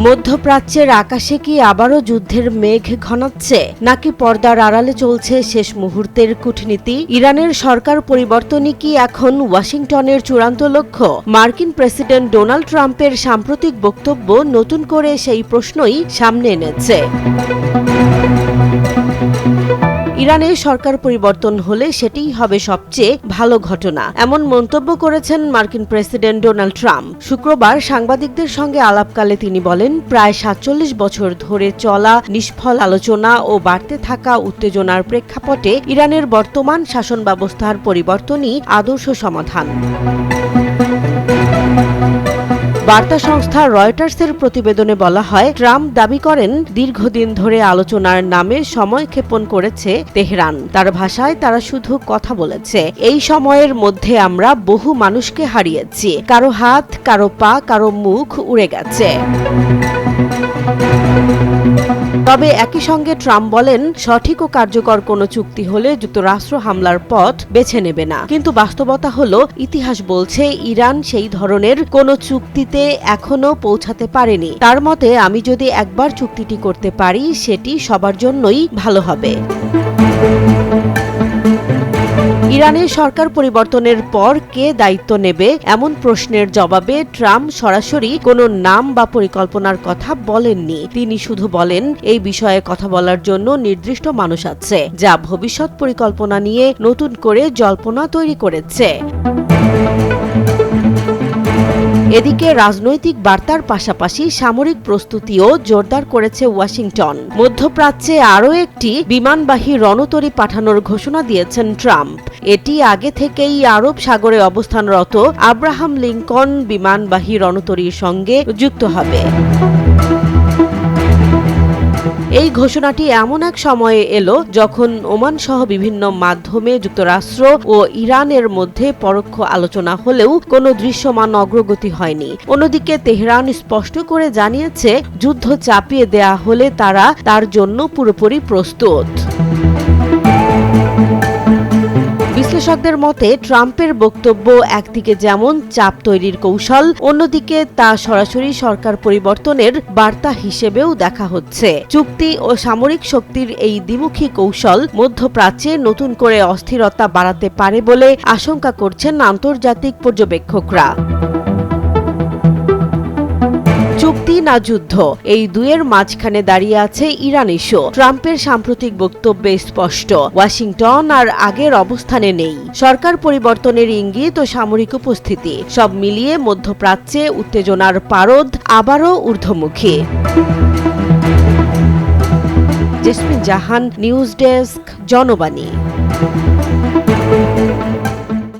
মধ্যপ্রাচ্যের আকাশে কি আবারও যুদ্ধের মেঘ ঘনাচ্ছে, নাকি পর্দার আড়ালে চলছে শেষ মুহূর্তের কূটনীতি? ইরানের সরকার পরিবর্তনই কি এখন ওয়াশিংটনের চূড়ান্ত লক্ষ্য? মার্কিন প্রেসিডেন্ট ডোনাল্ড ট্রাম্পের সাম্প্রতিক বক্তব্য নতুন করে সেই প্রশ্নই সামনে এনেছে। ইরানের সরকার পরিবর্তন হলে সেটিই হবে সবচেয়ে ভালো ঘটনা, এমন মন্তব্য করেছেন মার্কিন প্রেসিডেন্ট ডোনাল্ড ট্রাম্প। শুক্রবার সাংবাদিকদের সঙ্গে আলাপকালে তিনি বলেন, প্রায় ৪৭ বছর ধরে চলা নিষ্ফল আলোচনা ও বাড়তে থাকা উত্তেজনার প্রেক্ষাপটে ইরানের বর্তমান শাসন ব্যবস্থার পরিবর্তনই আদর্শ সমাধান। বার্তা সংস্থা রয়টার্সের প্রতিবেদনে বলা হয়, ট্রাম্প দাবি করেন দীর্ঘদিন ধরে আলোচনার নামে সময় ক্ষেপণ করেছে তেহরান। তার ভাষায়, তারা শুধু কথা বলেছে। এই সময়ের মধ্যে আমরা বহু মানুষকে হারিয়েছি, কারো হাত, কারো পা, কারো মুখ উড়ে গেছে। তবে একই সঙ্গে ট্রাম্প বলেন, সঠিক ও কার্যকর কোনো চুক্তি হলে যুক্তরাষ্ট্র হামলার পথ বেছে নেবে না। কিন্তু বাস্তবতা হলো, ইতিহাস বলছে ইরান সেই ধরনের কোনো চুক্তিতে এখনো পৌঁছাতে পারেনি। তার মতে, আমি যদি একবার চুক্তিটি করতে পারি, সেটি সবার জন্যই ভালো হবে। ইরানের সরকার পরিবর্তনের পর কে দায়িত্ব নেবে, এমন প্রশ্নের জবাবে ট্রাম্প সরাসরি কোনো নাম বা পরিকল্পনার কথা বলেননি। তিনি শুধু বলেন, এই বিষয়ে কথা বলার জন্য নির্দিষ্ট মানুষ আছে, যা ভবিষ্যৎ পরিকল্পনা নিয়ে নতুন করে জল্পনা তৈরি করেছে। এদিকে রাজনৈতিক বার্তার পাশাপাশি সামরিক প্রস্তুতিও জোরদার করেছে ওয়াশিংটন। মধ্যপ্রাচ্যে আরও একটি বিমানবাহী রণতরী পাঠানোর ঘোষণা দিয়েছেন ট্রাম্প। এটি আগে থেকেই আরব সাগরে অবস্থানরত আব্রাহাম লিঙ্কন বিমানবাহী রণতরীর সঙ্গে যুক্ত হবে। এই ঘোষণাটি এমন এক সময়ে এলো যখন ওমান সহ বিভিন্ন মাধ্যমে যুক্তরাষ্ট্র ও ইরানের মধ্যে পরোক্ষ আলোচনা হলেও কোনো দৃশ্যমান অগ্রগতি হয়নি। অন্যদিকে তেহরান স্পষ্ট করে জানিয়েছে, যুদ্ধ চাপিয়ে দেয়া হলে তারা তার জন্য পুরোপুরি প্রস্তুত। বিশ্লেষকদের মতে, ট্রাম্পের বক্তব্য একদিকে যেমন চাপ তৈরির কৌশল, অন্যদিকে তা সরাসরি সরকার পরিবর্তনের বার্তা হিসেবেও দেখা হচ্ছে। চুক্তি ও সামরিক শক্তির এই দ্বিমুখী কৌশল মধ্যপ্রাচ্যে নতুন করে অস্থিরতা বাড়াতে পারে বলে আশঙ্কা করছেন আন্তর্জাতিক পর্যবেক্ষকরা। চুক্তি না যুদ্ধ, এই দুয়ের মাঝখানে দাঁড়িয়ে আছে ইরান ইস্যু। ট্রাম্পের সাম্প্রতিক বক্তব্যে স্পষ্ট, ওয়াশিংটন আর আগের অবস্থানে নেই। সরকার পরিবর্তনের ইঙ্গিত ও সামরিক উপস্থিতি সব মিলিয়ে মধ্যপ্রাচ্যে উত্তেজনার পারদ আবারও ঊর্ধ্বমুখী। জেসমিন জাহান, নিউজ ডেস্ক, জনবাণী।